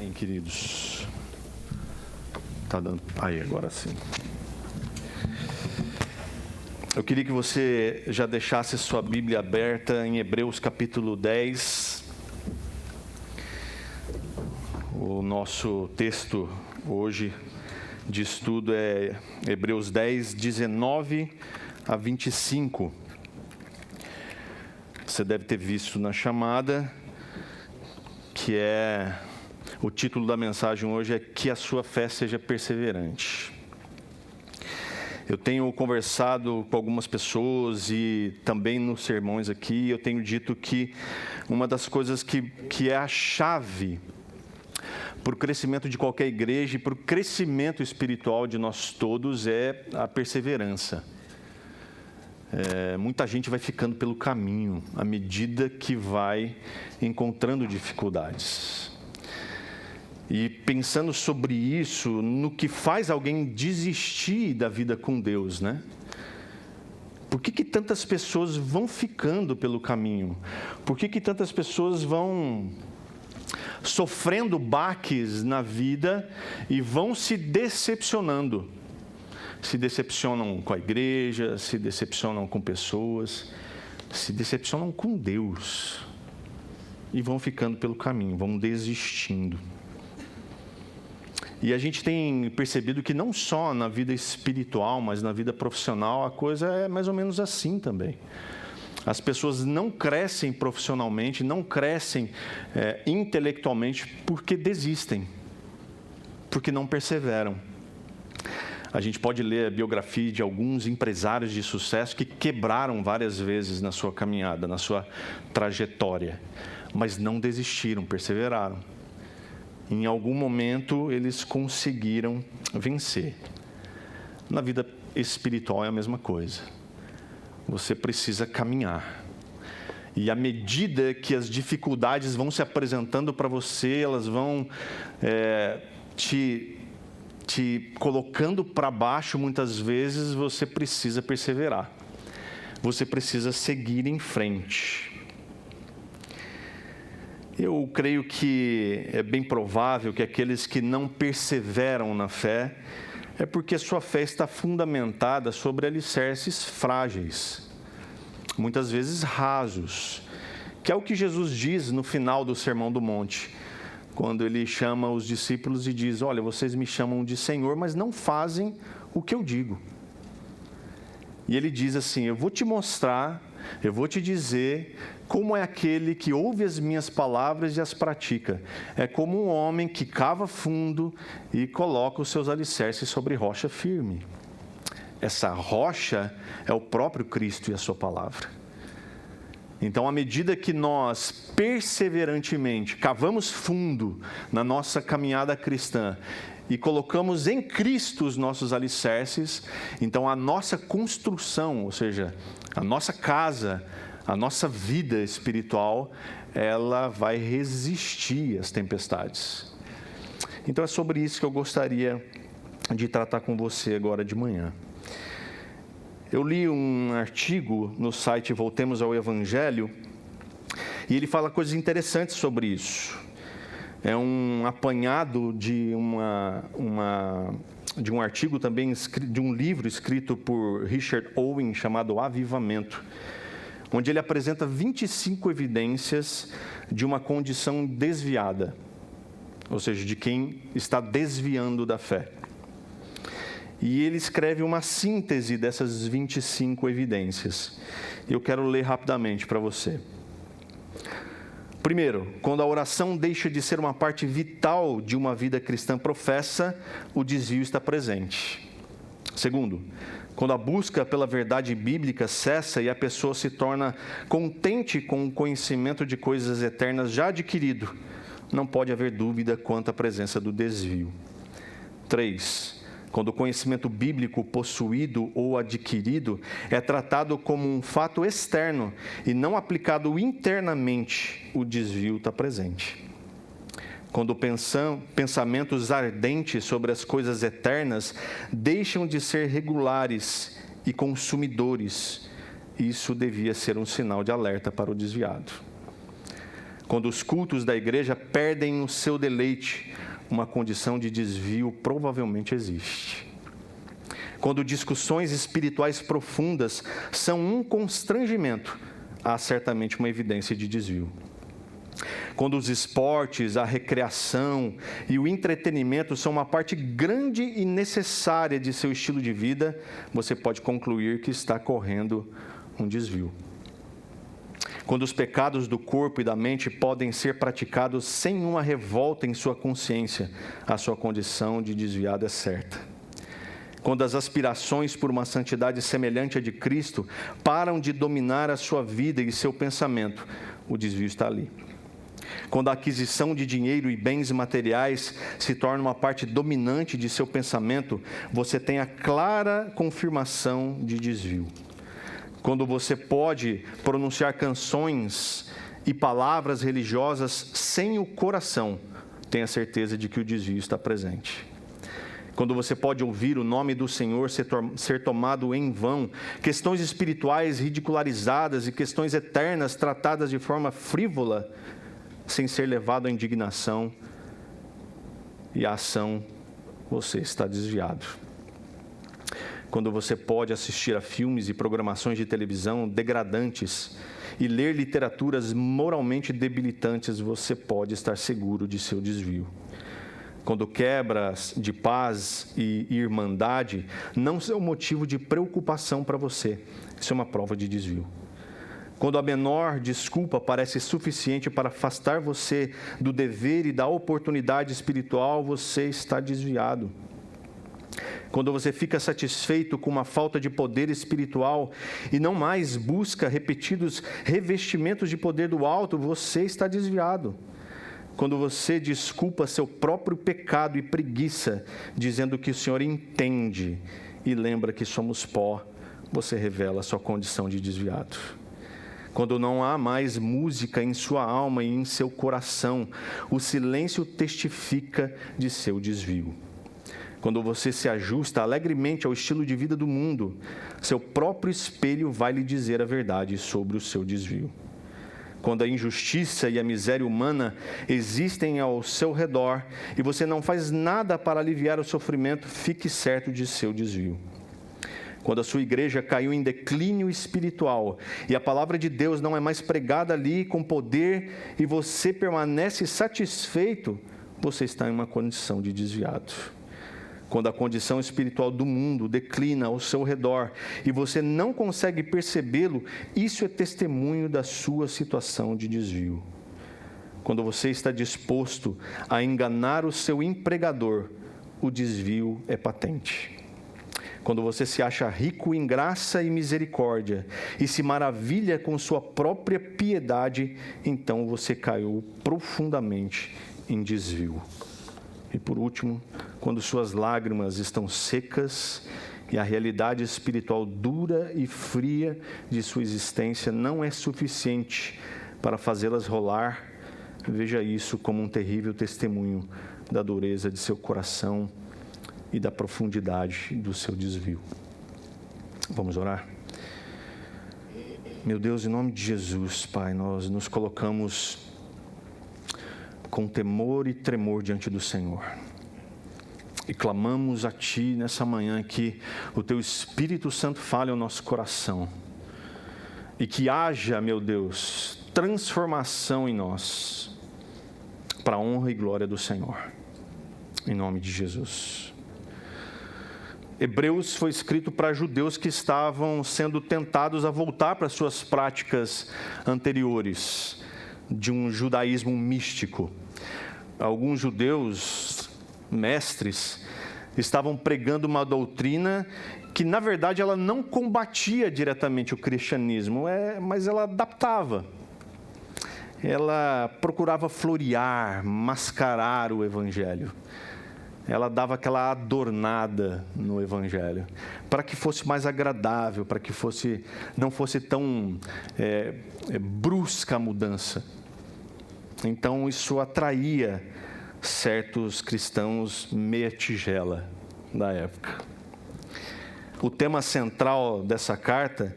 Bem, queridos, tá dando aí agora sim. Eu queria que você já deixasse sua Bíblia aberta em Hebreus capítulo 10. O nosso texto hoje de estudo é Hebreus 10, 19 a 25. Você deve ter visto na chamada, que é... O título da mensagem hoje é Que a Sua Fé Seja Perseverante. Eu tenho conversado com algumas pessoas e também nos sermões aqui, eu tenho dito que uma das coisas que é a chave para o crescimento de qualquer igreja e para o crescimento espiritual de nós todos é a perseverança. Muita gente vai ficando pelo caminho à medida que vai encontrando dificuldades. E pensando sobre isso, no que faz alguém desistir da vida com Deus, né? Por que tantas pessoas vão ficando pelo caminho? Por que tantas pessoas vão sofrendo baques na vida e vão se decepcionando? Se decepcionam com a igreja, se decepcionam com pessoas, se decepcionam com Deus. E vão ficando pelo caminho, vão desistindo. E a gente tem percebido que não só na vida espiritual, mas na vida profissional, a coisa é mais ou menos assim também. As pessoas não crescem profissionalmente, não crescem intelectualmente porque desistem, porque não perseveram. A gente pode ler a biografia de alguns empresários de sucesso que quebraram várias vezes na sua caminhada, na sua trajetória, mas não desistiram, perseveraram. Em algum momento, eles conseguiram vencer. Na vida espiritual é a mesma coisa. Você precisa caminhar. E à medida que as dificuldades vão se apresentando para você, elas vão te colocando para baixo, muitas vezes, você precisa perseverar. Você precisa seguir em frente. Eu creio que é bem provável que aqueles que não perseveram na fé é porque a sua fé está fundamentada sobre alicerces frágeis, muitas vezes rasos, que é o que Jesus diz no final do Sermão do Monte, quando ele chama os discípulos e diz: olha, vocês me chamam de Senhor, mas não fazem o que eu digo. E ele diz assim: eu vou te mostrar, eu vou te dizer como é aquele que ouve as minhas palavras e as pratica. É como um homem que cava fundo e coloca os seus alicerces sobre rocha firme. Essa rocha é o próprio Cristo e a sua palavra. Então, à medida que nós perseverantemente cavamos fundo na nossa caminhada cristã e colocamos em Cristo os nossos alicerces, então a nossa construção, ou seja, a nossa casa, a nossa vida espiritual, ela vai resistir às tempestades. Então é sobre isso que eu gostaria de tratar com você agora de manhã. Eu li um artigo no site Voltemos ao Evangelho e ele fala coisas interessantes sobre isso. É um apanhado de um artigo também, de um livro escrito por Richard Owen, chamado Avivamento, onde ele apresenta 25 evidências de uma condição desviada, ou seja, de quem está desviando da fé. E ele escreve uma síntese dessas 25 evidências. Eu quero ler rapidamente para você. Primeiro, quando a oração deixa de ser uma parte vital de uma vida cristã professa, o desvio está presente. Segundo, quando a busca pela verdade bíblica cessa e a pessoa se torna contente com o conhecimento de coisas eternas já adquirido, não pode haver dúvida quanto à presença do desvio. 3. Quando o conhecimento bíblico possuído ou adquirido é tratado como um fato externo e não aplicado internamente, o desvio está presente. Quando pensamentos ardentes sobre as coisas eternas deixam de ser regulares e consumidores, isso devia ser um sinal de alerta para o desviado. Quando os cultos da igreja perdem o seu deleite, uma condição de desvio provavelmente existe. Quando discussões espirituais profundas são um constrangimento, há certamente uma evidência de desvio. Quando os esportes, a recreação e o entretenimento são uma parte grande e necessária de seu estilo de vida, você pode concluir que está correndo um desvio. Quando os pecados do corpo e da mente podem ser praticados sem uma revolta em sua consciência, a sua condição de desviado é certa. Quando as aspirações por uma santidade semelhante à de Cristo param de dominar a sua vida e seu pensamento, o desvio está ali. Quando a aquisição de dinheiro e bens materiais se torna uma parte dominante de seu pensamento, você tem a clara confirmação de desvio. Quando você pode pronunciar canções e palavras religiosas sem o coração, tenha certeza de que o desvio está presente. Quando você pode ouvir o nome do Senhor ser tomado em vão, questões espirituais ridicularizadas e questões eternas tratadas de forma frívola, sem ser levado à indignação e à ação, você está desviado. Quando você pode assistir a filmes e programações de televisão degradantes e ler literaturas moralmente debilitantes, você pode estar seguro de seu desvio. Quando quebras de paz e irmandade não são motivo de preocupação para você, isso é uma prova de desvio. Quando a menor desculpa parece suficiente para afastar você do dever e da oportunidade espiritual, você está desviado. Quando você fica satisfeito com uma falta de poder espiritual e não mais busca repetidos revestimentos de poder do alto, você está desviado. Quando você desculpa seu próprio pecado e preguiça, dizendo que o Senhor entende e lembra que somos pó, você revela sua condição de desviado. Quando não há mais música em sua alma e em seu coração, o silêncio testifica de seu desvio. Quando você se ajusta alegremente ao estilo de vida do mundo, seu próprio espelho vai lhe dizer a verdade sobre o seu desvio. Quando a injustiça e a miséria humana existem ao seu redor e você não faz nada para aliviar o sofrimento, fique certo de seu desvio. Quando a sua igreja caiu em declínio espiritual e a palavra de Deus não é mais pregada ali com poder e você permanece satisfeito, você está em uma condição de desviado. Quando a condição espiritual do mundo declina ao seu redor e você não consegue percebê-lo, isso é testemunho da sua situação de desvio. Quando você está disposto a enganar o seu empregador, o desvio é patente. Quando você se acha rico em graça e misericórdia e se maravilha com sua própria piedade, então você caiu profundamente em desvio. E por último, quando suas lágrimas estão secas e a realidade espiritual dura e fria de sua existência não é suficiente para fazê-las rolar, veja isso como um terrível testemunho da dureza de seu coração e da profundidade do seu desvio. Vamos orar? Meu Deus, em nome de Jesus, Pai, nós nos colocamos com temor e tremor diante do Senhor. E clamamos a Ti nessa manhã que o Teu Espírito Santo fale ao nosso coração. E que haja, meu Deus, transformação em nós, para a honra e glória do Senhor. Em nome de Jesus. Hebreus foi escrito para judeus que estavam sendo tentados a voltar para suas práticas anteriores, de um judaísmo místico. Alguns judeus, mestres, estavam pregando uma doutrina que, na verdade, ela não combatia diretamente o cristianismo, mas ela adaptava. Ela procurava florear, mascarar o evangelho. Ela dava aquela adornada no evangelho, para que fosse mais agradável, para que não fosse tão brusca a mudança. Então isso atraía certos cristãos meia tigela da época. O tema central dessa carta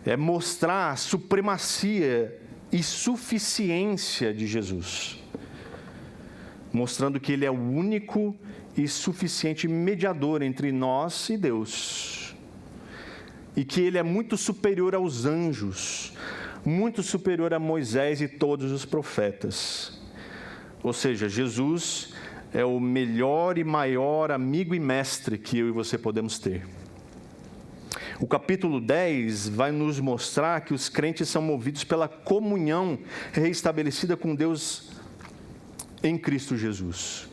é mostrar a supremacia e suficiência de Jesus, mostrando que Ele é o único e suficiente mediador entre nós e Deus, e que Ele é muito superior aos anjos, muito superior a Moisés e todos os profetas. Ou seja, Jesus é o melhor e maior amigo e mestre que eu e você podemos ter. O capítulo 10 vai nos mostrar que os crentes são movidos pela comunhão reestabelecida com Deus em Cristo Jesus.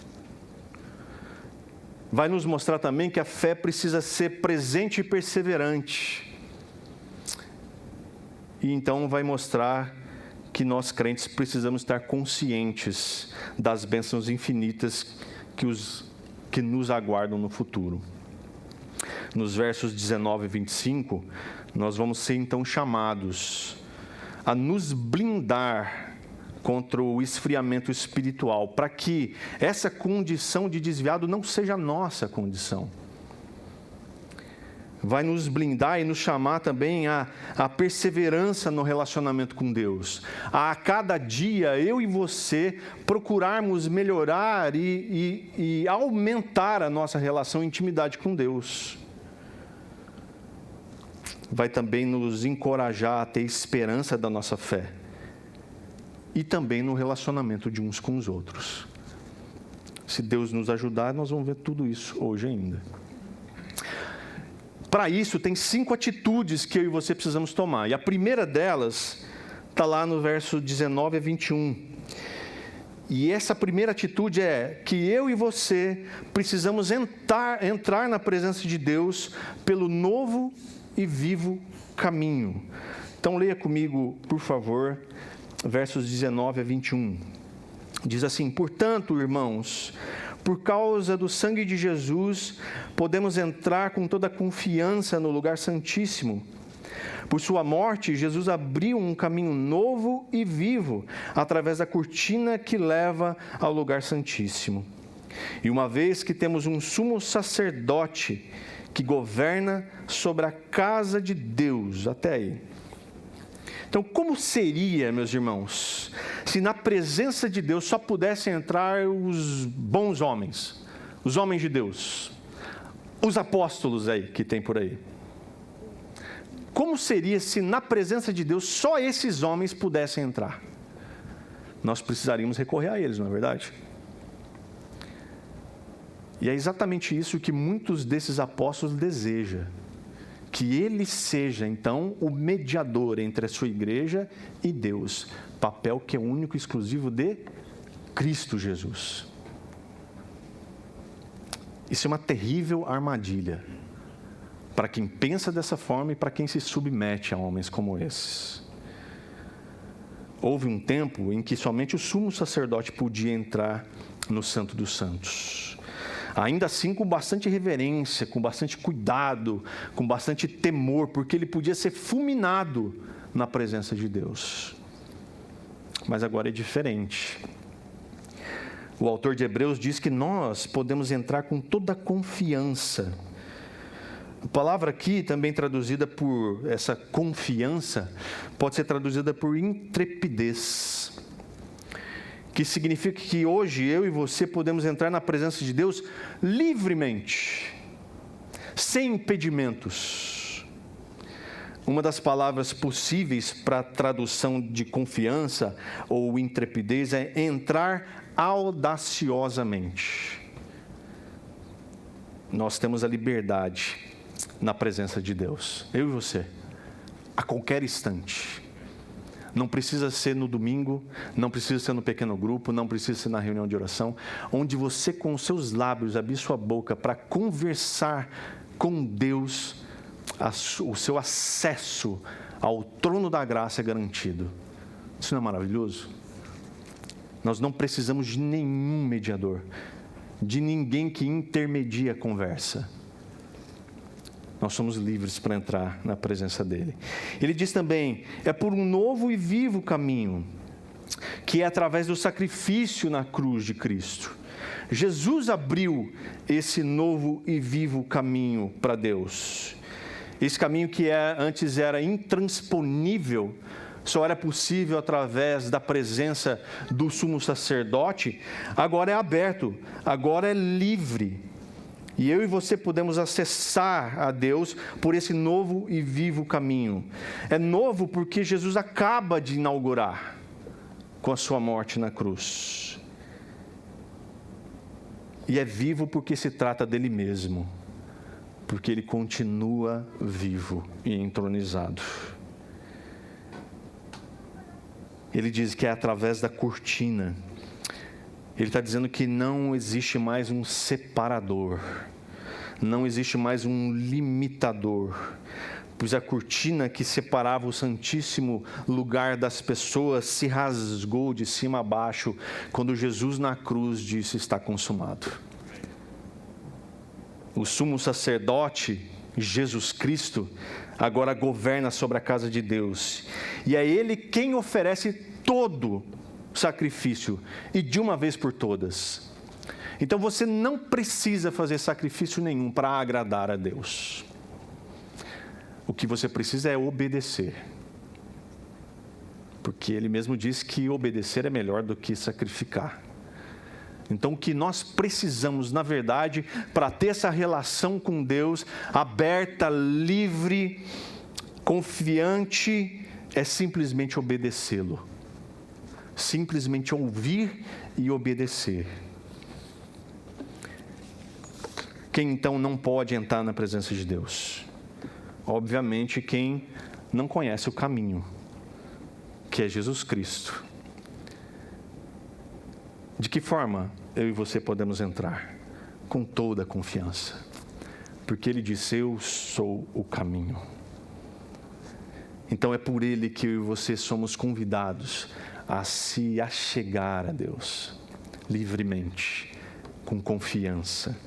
Vai nos mostrar também que a fé precisa ser presente e perseverante. E então vai mostrar que nós crentes precisamos estar conscientes das bênçãos infinitas que nos aguardam no futuro. Nos versos 19 e 25, nós vamos ser então chamados a nos blindar contra o esfriamento espiritual, para que essa condição de desviado não seja a nossa condição. Vai nos blindar e nos chamar também a perseverança no relacionamento com Deus. A cada dia, eu e você, procurarmos melhorar e aumentar a nossa relação e intimidade com Deus. Vai também nos encorajar a ter esperança da nossa fé. E também no relacionamento de uns com os outros. Se Deus nos ajudar, nós vamos ver tudo isso hoje ainda. Para isso, tem 5 atitudes que eu e você precisamos tomar. E a primeira delas está lá no verso 19 a 21. E essa primeira atitude é que eu e você precisamos entrar na presença de Deus pelo novo e vivo caminho. Então, leia comigo, por favor, versos 19 a 21. Diz assim: portanto, irmãos, por causa do sangue de Jesus, podemos entrar com toda confiança no lugar santíssimo. Por sua morte, Jesus abriu um caminho novo e vivo, através da cortina que leva ao lugar santíssimo. E uma vez que temos um sumo sacerdote que governa sobre a casa de Deus, até aí. Então, como seria, meus irmãos, se na presença de Deus só pudessem entrar os bons homens, os homens de Deus, os apóstolos aí que tem por aí? Como seria se na presença de Deus só esses homens pudessem entrar? Nós precisaríamos recorrer a eles, não é verdade? E é exatamente isso que muitos desses apóstolos desejam. Que ele seja, então, o mediador entre a sua igreja e Deus. Papel que é único e exclusivo de Cristo Jesus. Isso é uma terrível armadilha para quem pensa dessa forma e para quem se submete a homens como esses. Houve um tempo em que somente o sumo sacerdote podia entrar no Santo dos Santos. Ainda assim, com bastante reverência, com bastante cuidado, com bastante temor, porque ele podia ser fulminado na presença de Deus. Mas agora é diferente. O autor de Hebreus diz que nós podemos entrar com toda a confiança. A palavra aqui, também traduzida por essa confiança, pode ser traduzida por intrepidez. Que significa que hoje eu e você podemos entrar na presença de Deus livremente, sem impedimentos. Uma das palavras possíveis para a tradução de confiança ou intrepidez é entrar audaciosamente. Nós temos a liberdade na presença de Deus, eu e você, a qualquer instante. Não precisa ser no domingo, não precisa ser no pequeno grupo, não precisa ser na reunião de oração, onde você com os seus lábios abrir sua boca para conversar com Deus, o seu acesso ao trono da graça é garantido. Isso não é maravilhoso? Nós não precisamos de nenhum mediador, de ninguém que intermedie a conversa. Nós somos livres para entrar na presença dele. Ele diz também, é por um novo e vivo caminho, que é através do sacrifício na cruz de Cristo. Jesus abriu esse novo e vivo caminho para Deus. Esse caminho que antes era intransponível só era possível através da presença do sumo sacerdote, agora é aberto, agora é livre. E eu e você podemos acessar a Deus por esse novo e vivo caminho. É novo porque Jesus acaba de inaugurar com a sua morte na cruz. E é vivo porque se trata dele mesmo, porque ele continua vivo e entronizado. Ele diz que é através da cortina. Ele está dizendo que não existe mais um separador, não existe mais um limitador, pois a cortina que separava o santíssimo lugar das pessoas se rasgou de cima a baixo quando Jesus na cruz disse: está consumado. O sumo sacerdote, Jesus Cristo, agora governa sobre a casa de Deus, e é Ele quem oferece todo sacrifício, e de uma vez por todas. Então você não precisa fazer sacrifício nenhum para agradar a Deus. O que você precisa é obedecer, porque Ele mesmo diz que obedecer é melhor do que sacrificar. Então o que nós precisamos, na verdade, para ter essa relação com Deus aberta, livre, confiante, é simplesmente obedecê-lo. Simplesmente ouvir e obedecer. Quem então não pode entrar na presença de Deus? Obviamente quem não conhece o caminho, que é Jesus Cristo. De que forma eu e você podemos entrar? Com toda a confiança, porque Ele disse: eu sou o caminho. Então é por Ele que eu e você somos convidados a se achegar a Deus, livremente, com confiança.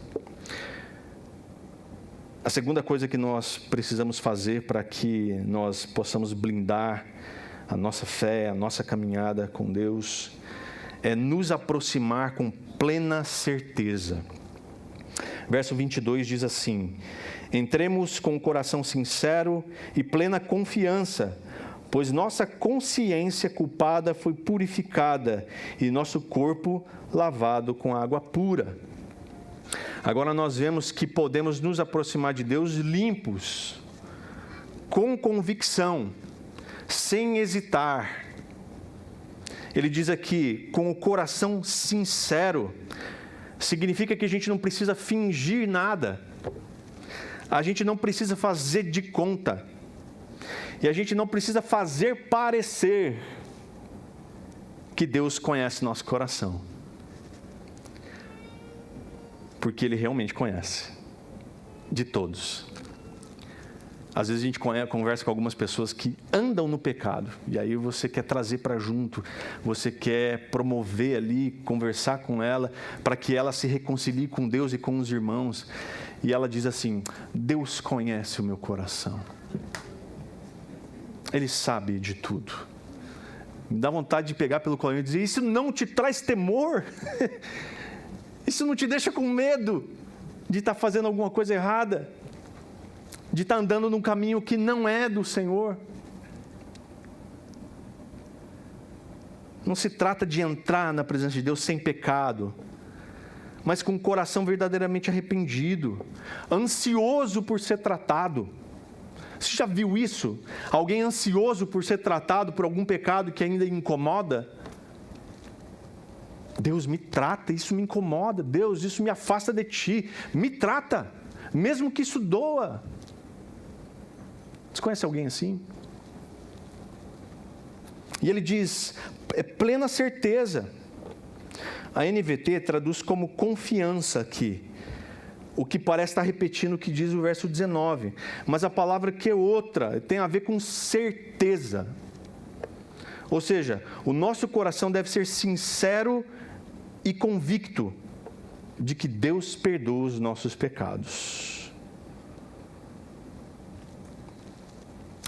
A segunda coisa que nós precisamos fazer para que nós possamos blindar a nossa fé, a nossa caminhada com Deus, é nos aproximar com plena certeza. Verso 22 diz assim: entremos com o coração sincero e plena confiança, pois nossa consciência culpada foi purificada e nosso corpo lavado com água pura. Agora nós vemos que podemos nos aproximar de Deus limpos, com convicção, sem hesitar. Ele diz aqui, com o coração sincero, significa que a gente não precisa fingir nada, a gente não precisa fazer de conta, e a gente não precisa fazer parecer que Deus conhece nosso coração, porque Ele realmente conhece, de todos. Às vezes a gente conversa com algumas pessoas que andam no pecado, e aí você quer trazer para junto, você quer promover ali, conversar com ela, para que ela se reconcilie com Deus e com os irmãos, e ela diz assim: Deus conhece o meu coração, Ele sabe de tudo. Me dá vontade de pegar pelo colinho e dizer: isso não te traz temor? Isso não te deixa com medo de estar fazendo alguma coisa errada? De estar andando num caminho que não é do Senhor? Não se trata de entrar na presença de Deus sem pecado, mas com o coração verdadeiramente arrependido, ansioso por ser tratado. Você já viu isso? Alguém ansioso por ser tratado por algum pecado que ainda incomoda? Deus, me trata, isso me incomoda. Deus, isso me afasta de Ti. Me trata, mesmo que isso doa. Você conhece alguém assim? E ele diz, é plena certeza. A NVT traduz como confiança aqui, o que parece estar repetindo o que diz o verso 19. Mas a palavra que é outra, tem a ver com certeza. Ou seja, o nosso coração deve ser sincero e convicto de que Deus perdoa os nossos pecados.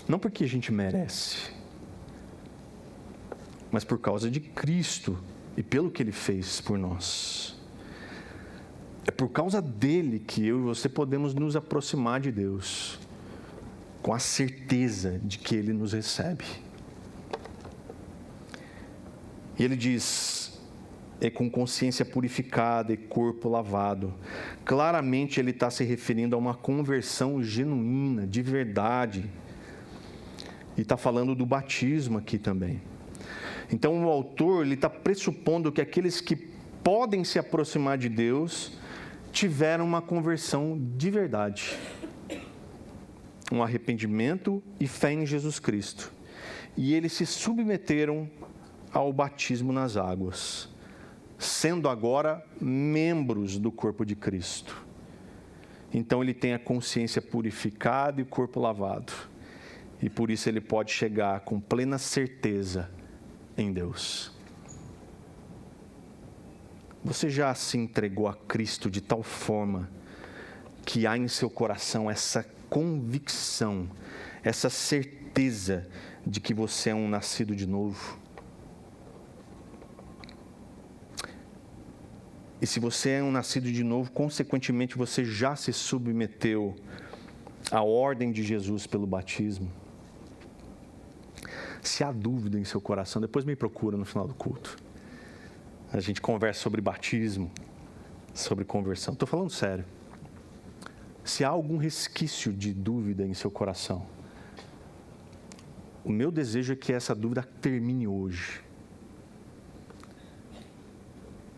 Não porque a gente merece, mas por causa de Cristo e pelo que Ele fez por nós. É por causa dele que eu e você podemos nos aproximar de Deus, com a certeza de que Ele nos recebe. E ele diz, com consciência purificada e corpo lavado. Claramente ele está se referindo a uma conversão genuína, de verdade. E está falando do batismo aqui também. Então o autor está pressupondo que aqueles que podem se aproximar de Deus tiveram uma conversão de verdade. Um arrependimento e fé em Jesus Cristo. E eles se submeteram ao batismo nas águas, sendo agora membros do corpo de Cristo. Então ele tem a consciência purificada e o corpo lavado. E por isso ele pode chegar com plena certeza em Deus. Você já se entregou a Cristo de tal forma que há em seu coração essa convicção, essa certeza de que você é um nascido de novo? E se você é um nascido de novo, consequentemente você já se submeteu à ordem de Jesus pelo batismo? Se há dúvida em seu coração, depois me procura no final do culto. A gente conversa sobre batismo, sobre conversão. Estou falando sério. Se há algum resquício de dúvida em seu coração, o meu desejo é que essa dúvida termine hoje.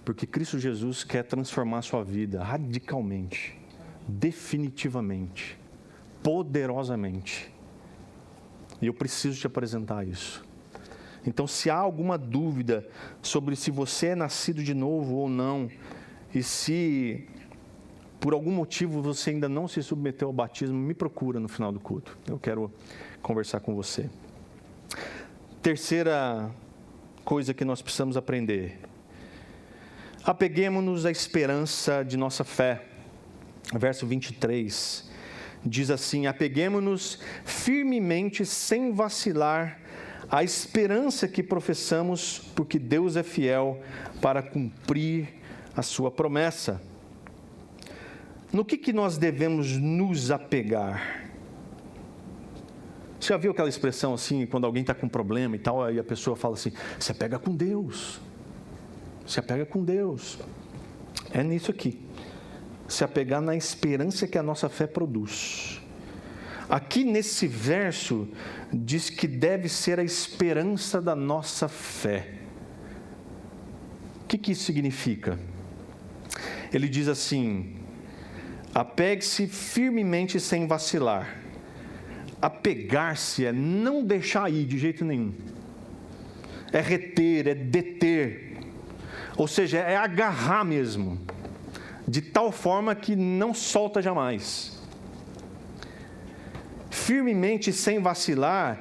Porque Cristo Jesus quer transformar a sua vida radicalmente, definitivamente, poderosamente. E eu preciso te apresentar isso. Então, se há alguma dúvida sobre se você é nascido de novo ou não, e se por algum motivo você ainda não se submeteu ao batismo, me procura no final do culto. Eu quero conversar com você. Terceira coisa que nós precisamos aprender. Apeguemo-nos à esperança de nossa fé. Verso 23 diz assim: apeguemo-nos firmemente, sem vacilar, à esperança que professamos, porque Deus é fiel para cumprir a sua promessa. No que nós devemos nos apegar? Você já viu aquela expressão assim, quando alguém está com um problema e tal, aí a pessoa fala assim: se apega com Deus. Se apega com Deus. É nisso aqui. Se apegar na esperança que a nossa fé produz. Aqui nesse verso, diz que deve ser a esperança da nossa fé. O que isso significa? Ele diz assim: apegue-se firmemente sem vacilar. Apegar-se é não deixar ir de jeito nenhum. É reter, é deter. Ou seja, é agarrar mesmo, de tal forma que não solta jamais. Firmemente, sem vacilar,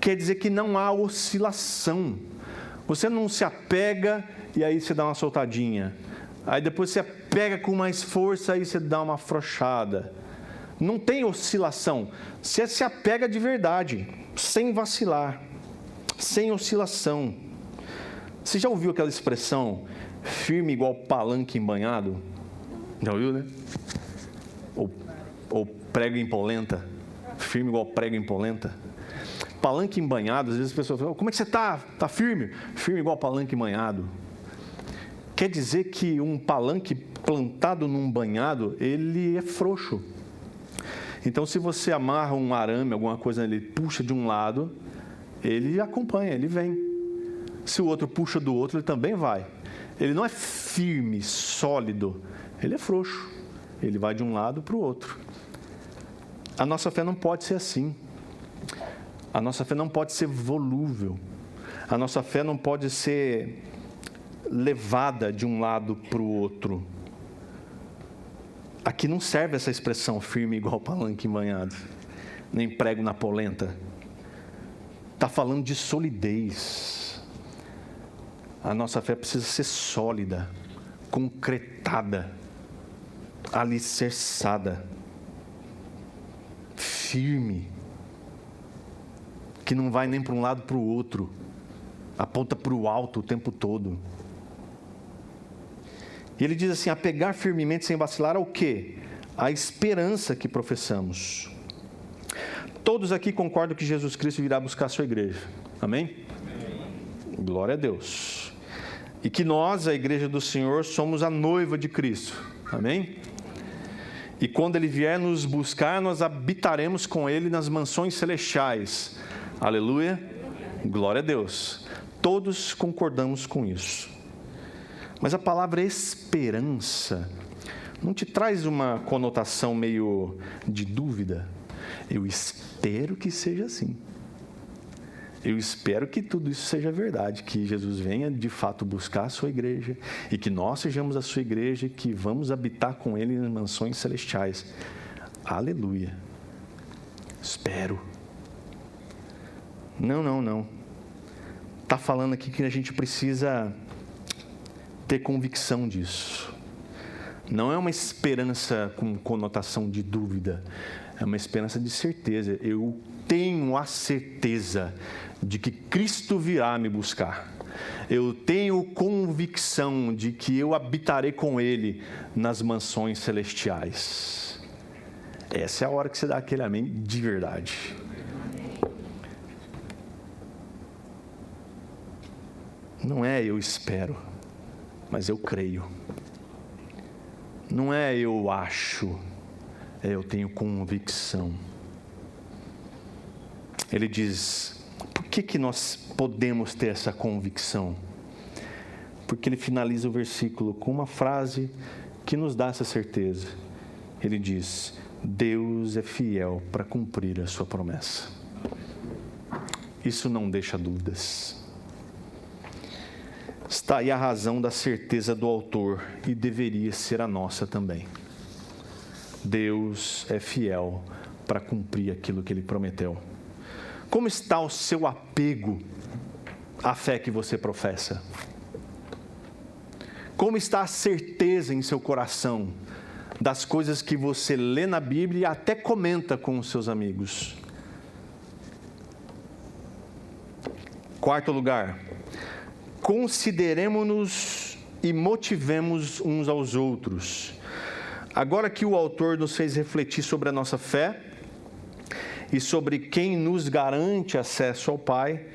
quer dizer que não há oscilação. Você não se apega e aí você dá uma soltadinha. Aí depois você pega com mais força e você dá uma afrouxada. Não tem oscilação. Você se apega de verdade, sem vacilar, sem oscilação. Você já ouviu aquela expressão, firme igual palanque embanhado? Já ouviu, né? Ou prego em polenta. Firme igual prego em polenta. Palanque embanhado, às vezes as pessoas falam: como é que você está? Está firme? Firme igual palanque embanhado. Quer dizer que um palanque plantado num banhado, ele é frouxo. Então, se você amarra um arame, alguma coisa, ele puxa de um lado, ele acompanha, ele vem. Se o outro puxa do outro, ele também vai. Ele não é firme, sólido, ele é frouxo. Ele vai de um lado para o outro. A nossa fé não pode ser assim. A nossa fé não pode ser volúvel. A nossa fé não pode ser levada de um lado para o outro. Aqui não serve essa expressão firme igual palanque embanhado, nem prego na polenta. Está falando de solidez. A nossa fé precisa ser sólida, concretada, alicerçada, firme, que não vai nem para um lado para o outro, aponta para o alto o tempo todo. E ele diz assim: apegar firmemente sem vacilar ao quê? A esperança que professamos. Todos aqui concordam que Jesus Cristo virá buscar a sua igreja. Amém? Amém. Glória a Deus. E que nós, a igreja do Senhor, somos a noiva de Cristo. Amém? E quando Ele vier nos buscar, nós habitaremos com Ele nas mansões celestiais. Aleluia! Glória a Deus. Todos concordamos com isso. Mas a palavra esperança não te traz uma conotação meio de dúvida? Eu espero que seja assim. Eu espero que tudo isso seja verdade, que Jesus venha de fato buscar a sua igreja e que nós sejamos a sua igreja e que vamos habitar com Ele em mansões celestiais. Aleluia. Espero. Não. Está falando aqui que a gente precisa ter convicção disso. Não é uma esperança com conotação de dúvida, é uma esperança de certeza. Eu tenho a certeza de que Cristo virá me buscar. Eu tenho convicção de que eu habitarei com Ele nas mansões celestiais. Essa é a hora que você dá aquele amém de verdade. Não é eu espero, mas eu creio. Não é eu acho, é eu tenho convicção. Ele diz, por que nós podemos ter essa convicção? Porque ele finaliza o versículo com uma frase que nos dá essa certeza. Ele diz, Deus é fiel para cumprir a sua promessa. Isso não deixa dúvidas. Está aí a razão da certeza do autor e deveria ser a nossa também. Deus é fiel para cumprir aquilo que Ele prometeu. Como está o seu apego à fé que você professa? Como está a certeza em seu coração das coisas que você lê na Bíblia e até comenta com os seus amigos? Quarto lugar, consideremo-nos e motivemos uns aos outros. Agora que o autor nos fez refletir sobre a nossa fé e sobre quem nos garante acesso ao Pai,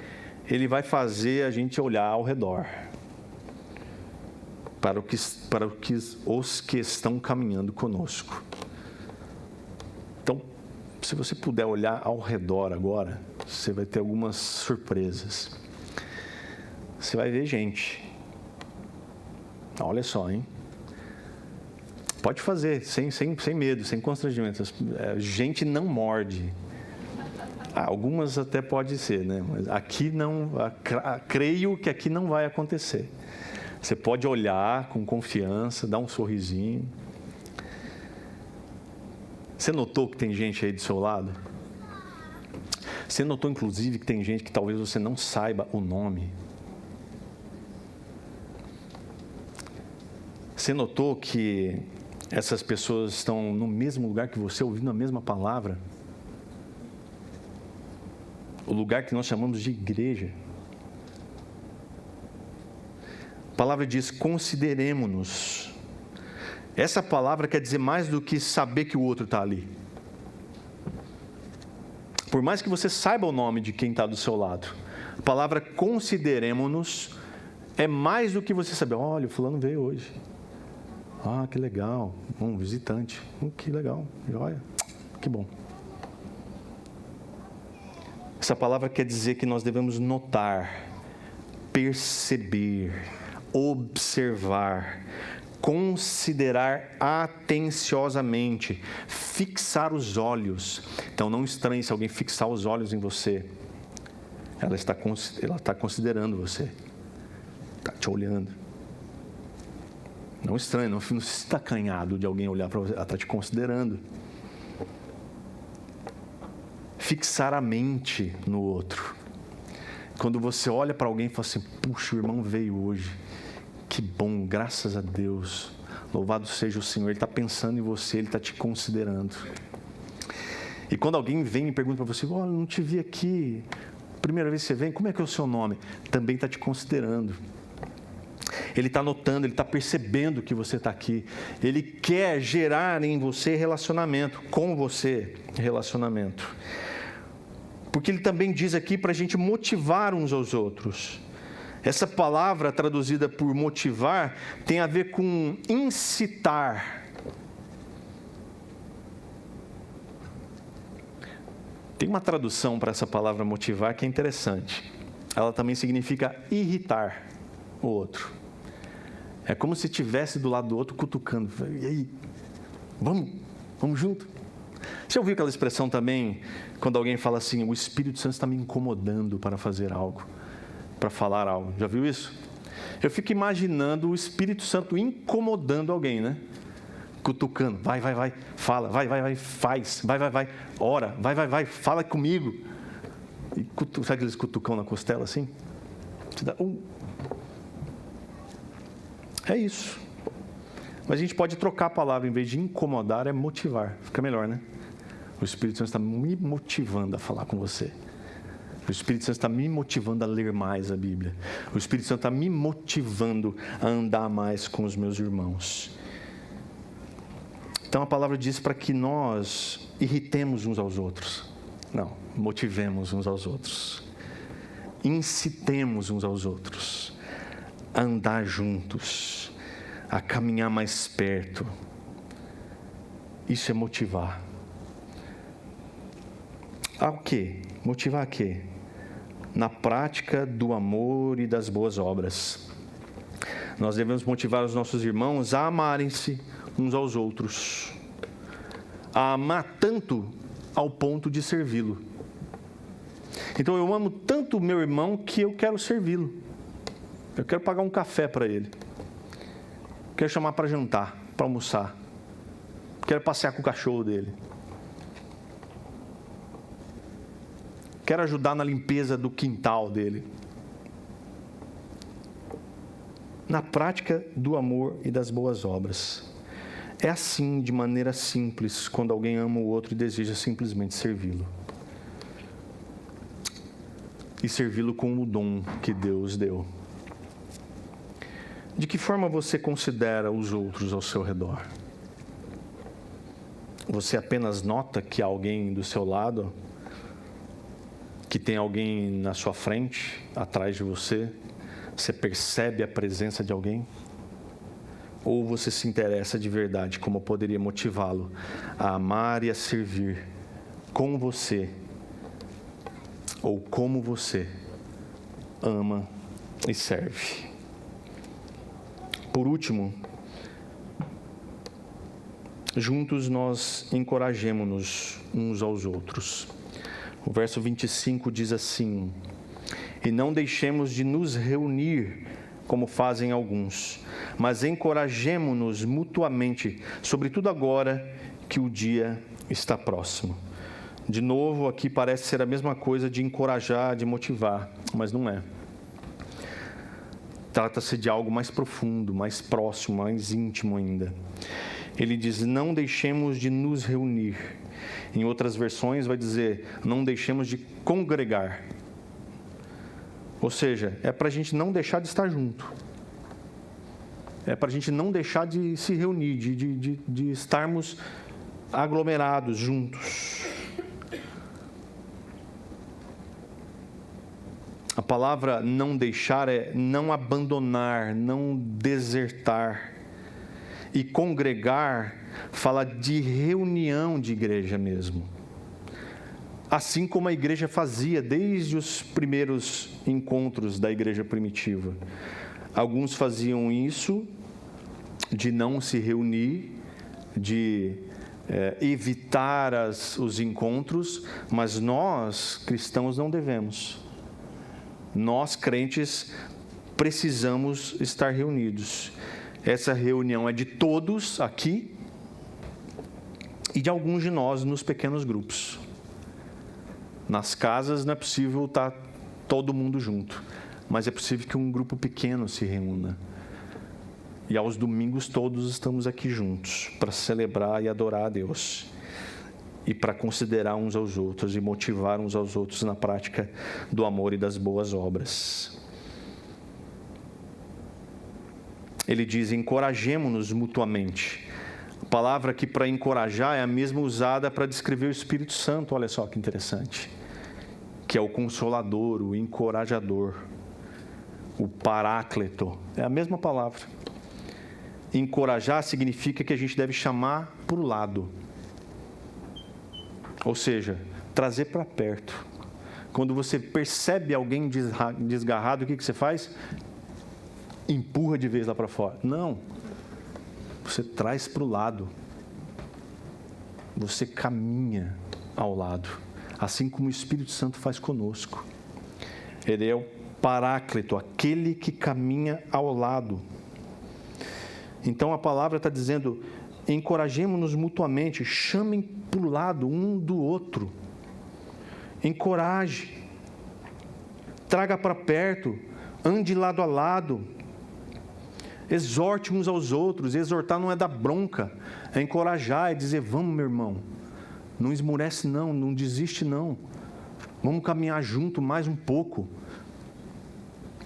ele vai fazer a gente olhar ao redor para os que estão caminhando conosco. Então, se você puder olhar ao redor agora, você vai ter algumas surpresas. Você vai ver gente. Olha só, hein? Pode fazer, sem medo, sem constrangimento. Gente não morde. Algumas até pode ser, né? Mas aqui não, creio que aqui não vai acontecer. Você pode olhar com confiança, dar um sorrisinho. Você notou que tem gente aí do seu lado? Você notou, inclusive, que tem gente que talvez você não saiba o nome? Você notou que essas pessoas estão no mesmo lugar que você, ouvindo a mesma palavra? O lugar que nós chamamos de igreja. A palavra diz, consideremo-nos. Essa palavra quer dizer mais do que saber que o outro está ali. Por mais que você saiba o nome de quem está do seu lado, a palavra consideremo-nos é mais do que você saber. Olha, o fulano veio hoje. Ah, que legal. Um visitante. Que legal. Joia. Que bom. Essa palavra quer dizer que nós devemos notar, perceber, observar, considerar atenciosamente, fixar os olhos. Então, não estranhe se alguém fixar os olhos em você. Ela está considerando você. Está te olhando. Não estranhe, não se está acanhado de alguém olhar para você. Ela está te considerando. Fixar a mente no outro. Quando você olha para alguém e fala assim, puxa, o irmão veio hoje. Que bom, graças a Deus. Louvado seja o Senhor. Ele está pensando em você, Ele está te considerando. E quando alguém vem e pergunta para você, olha, não te vi aqui. Primeira vez que você vem, como é que é o seu nome? Também está te considerando. Ele está notando, Ele está percebendo que você está aqui. Ele quer gerar em você relacionamento, com você relacionamento. Porque Ele também diz aqui para a gente motivar uns aos outros. Essa palavra traduzida por motivar tem a ver com incitar. Tem uma tradução para essa palavra motivar que é interessante. Ela também significa irritar o outro. É como se estivesse do lado do outro cutucando. E aí? Vamos junto? Você ouviu aquela expressão também, quando alguém fala assim, o Espírito Santo está me incomodando para fazer algo, para falar algo. Já viu isso? Eu fico imaginando o Espírito Santo incomodando alguém, né? Cutucando, vai, fala, vai, faz, vai, ora, vai, fala comigo. E sabe aqueles cutucão na costela assim? Você dá É isso. Mas a gente pode trocar a palavra, em vez de incomodar, é motivar. Fica melhor, né? O Espírito Santo está me motivando a falar com você. O Espírito Santo está me motivando a ler mais a Bíblia. O Espírito Santo está me motivando a andar mais com os meus irmãos. Então a palavra diz para que nós irritemos uns aos outros. Não, motivemos uns aos outros. Incitemos uns aos outros a andar juntos, a caminhar mais perto. Isso é motivar. A quê? Motivar a quê? Na prática do amor e das boas obras. Nós devemos motivar os nossos irmãos a amarem-se uns aos outros, a amar tanto ao ponto de servi-lo. Então eu amo tanto o meu irmão que eu quero servi-lo. Eu quero pagar um café para ele. Quero chamar para jantar, para almoçar. Quero passear com o cachorro dele. Quero ajudar na limpeza do quintal dele. Na prática do amor e das boas obras. É assim, de maneira simples, quando alguém ama o outro e deseja simplesmente servi-lo. E servi-lo com o dom que Deus deu. De que forma você considera os outros ao seu redor? Você apenas nota que há alguém do seu lado, que tem alguém na sua frente, atrás de você? Você percebe a presença de alguém? Ou você se interessa de verdade como poderia motivá-lo a amar e a servir com você? Ou como você ama e serve? Por último, juntos nós encorajemo-nos uns aos outros. O verso 25 diz assim: e não deixemos de nos reunir, como fazem alguns, mas encorajemo-nos mutuamente, sobretudo agora que o dia está próximo. De novo, aqui parece ser a mesma coisa de encorajar, de motivar, mas não é. Trata-se de algo mais profundo, mais próximo, mais íntimo ainda. Ele diz, não deixemos de nos reunir. Em outras versões vai dizer, não deixemos de congregar. Ou seja, é para a gente não deixar de estar junto. É para a gente não deixar de se reunir, de estarmos aglomerados juntos. A palavra não deixar é não abandonar, não desertar. E congregar fala de reunião de igreja mesmo. Assim como a igreja fazia desde os primeiros encontros da igreja primitiva. Alguns faziam isso de não se reunir, de evitar os encontros, mas nós, cristãos, não devemos. Nós, crentes, precisamos estar reunidos. Essa reunião é de todos aqui e de alguns de nós nos pequenos grupos. Nas casas não é possível estar todo mundo junto, mas é possível que um grupo pequeno se reúna. E aos domingos todos estamos aqui juntos para celebrar e adorar a Deus. E para considerar uns aos outros e motivar uns aos outros na prática do amor e das boas obras. Ele diz, encorajemo-nos mutuamente. A palavra aqui para encorajar é a mesma usada para descrever o Espírito Santo, olha só que interessante. Que é o consolador, o encorajador. o Paráclito, é a mesma palavra. Encorajar significa que a gente deve chamar para o lado. Ou seja, trazer para perto. Quando você percebe alguém desgarrado, o que você faz? Empurra de vez lá para fora. Não. Você traz para o lado. Você caminha ao lado. Assim como o Espírito Santo faz conosco. Ele é o Paráclito, aquele que caminha ao lado. Então a palavra está dizendo, encorajemo-nos mutuamente, chamem para o lado um do outro. Encoraje, traga para perto, ande lado a lado, exorte uns aos outros. Exortar não é dar bronca, é encorajar, é dizer, vamos meu irmão, não esmurece não, não desiste não, vamos caminhar junto mais um pouco,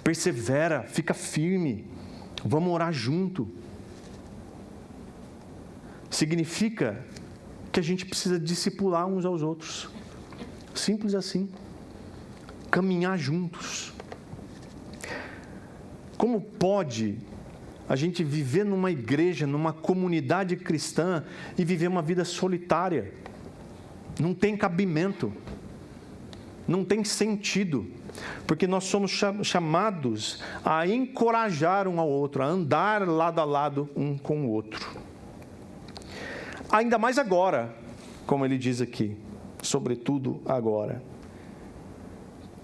persevera, fica firme, vamos orar junto. Significa que a gente precisa discipular uns aos outros. Simples assim. Caminhar juntos. Como pode a gente viver numa igreja, numa comunidade cristã e viver uma vida solitária? Não tem cabimento. Não tem sentido. Porque nós somos chamados a encorajar um ao outro, a andar lado a lado um com o outro. Ainda mais agora, como ele diz aqui, sobretudo agora.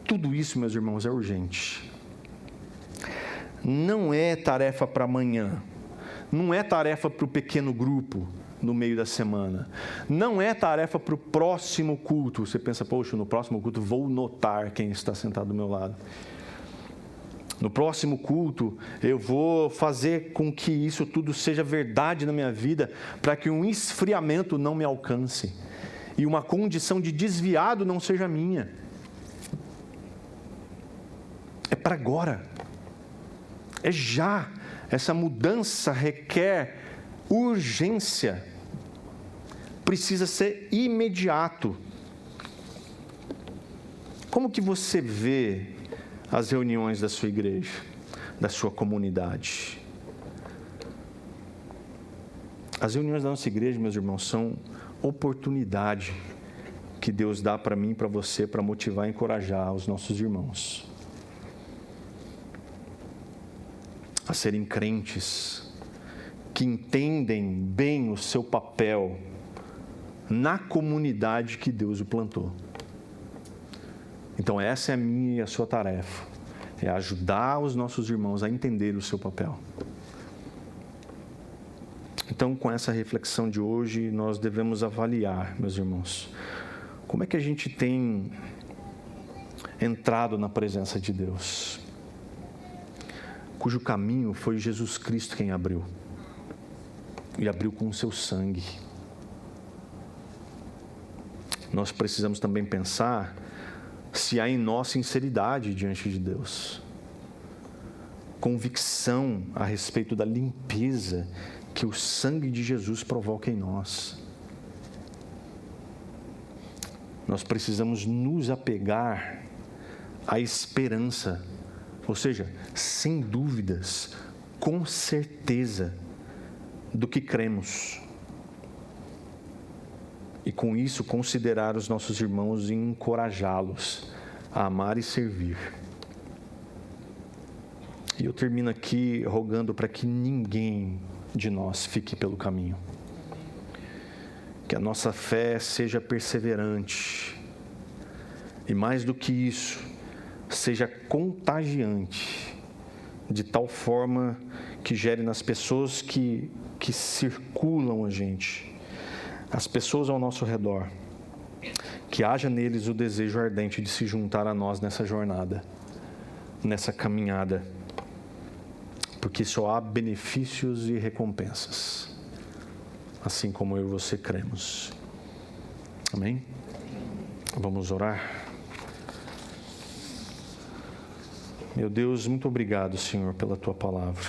Tudo isso, meus irmãos, é urgente. Não é tarefa para amanhã, não é tarefa para o pequeno grupo no meio da semana, não é tarefa para o próximo culto. Você pensa, poxa, no próximo culto vou notar quem está sentado do meu lado. No próximo culto, eu vou fazer com que isso tudo seja verdade na minha vida, para que um esfriamento não me alcance e uma condição de desviado não seja minha. É para agora. É já. Essa mudança requer urgência. Precisa ser imediato. Como que você vê as reuniões da sua igreja, da sua comunidade? As reuniões da nossa igreja, meus irmãos, são oportunidade que Deus dá para mim e para você, para motivar e encorajar os nossos irmãos a serem crentes, que entendem bem o seu papel na comunidade que Deus o plantou. Então essa é a minha e a sua tarefa, é ajudar os nossos irmãos a entender o seu papel. Então, com essa reflexão de hoje, nós devemos avaliar, meus irmãos, como é que a gente tem entrado na presença de Deus, cujo caminho foi Jesus Cristo quem abriu, e abriu com o seu sangue. Nós precisamos também pensar se há em nós sinceridade diante de Deus, convicção a respeito da limpeza que o sangue de Jesus provoca em nós. Nós precisamos nos apegar à esperança, ou seja, sem dúvidas, com certeza do que cremos. E com isso considerar os nossos irmãos e encorajá-los a amar e servir. E eu termino aqui rogando para que ninguém de nós fique pelo caminho. Que a nossa fé seja perseverante. E mais do que isso, seja contagiante, de tal forma que gere nas pessoas que circulam a gente, as pessoas ao nosso redor, que haja neles o desejo ardente de se juntar a nós nessa jornada, nessa caminhada, porque só há benefícios e recompensas, assim como eu e você cremos. Amém? Vamos orar. Meu Deus, muito obrigado, Senhor, pela Tua palavra.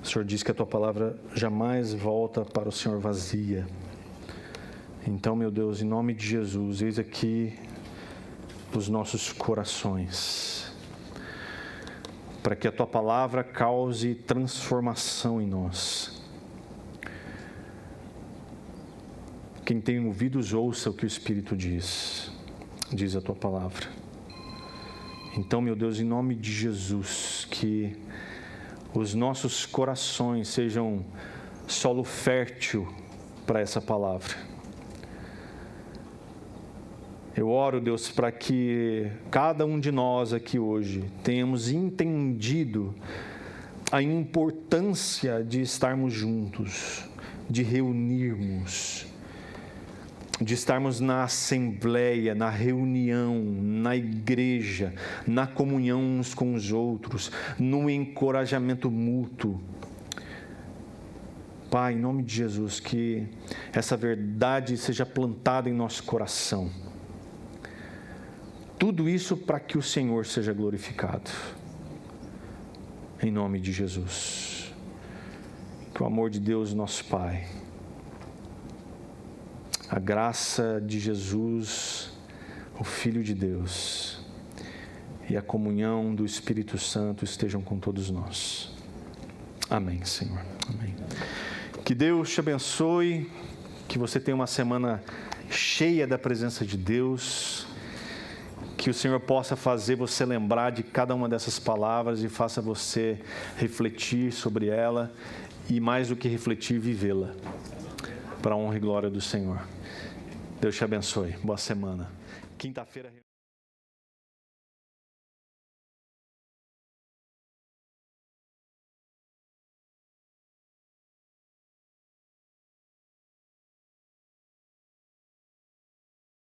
O Senhor diz que a Tua palavra jamais volta para o Senhor vazia. Então, meu Deus, em nome de Jesus, eis aqui os nossos corações, para que a Tua palavra cause transformação em nós. Quem tem ouvidos, ouça o que o Espírito diz a Tua palavra. Então, meu Deus, em nome de Jesus, que os nossos corações sejam solo fértil para essa palavra. Eu oro, Deus, para que cada um de nós aqui hoje tenhamos entendido a importância de estarmos juntos, de reunirmos, de estarmos na assembleia, na reunião, na igreja, na comunhão uns com os outros, no encorajamento mútuo. Pai, em nome de Jesus, que essa verdade seja plantada em nosso coração. Tudo isso para que o Senhor seja glorificado. Em nome de Jesus. Que o amor de Deus, nosso Pai, a graça de Jesus, o Filho de Deus, e a comunhão do Espírito Santo estejam com todos nós. Amém, Senhor. Amém. Que Deus te abençoe, que você tenha uma semana cheia da presença de Deus, que o Senhor possa fazer você lembrar de cada uma dessas palavras e faça você refletir sobre ela e, mais do que refletir, vivê-la, para a honra e glória do Senhor. Deus te abençoe. Boa semana. Quinta-feira...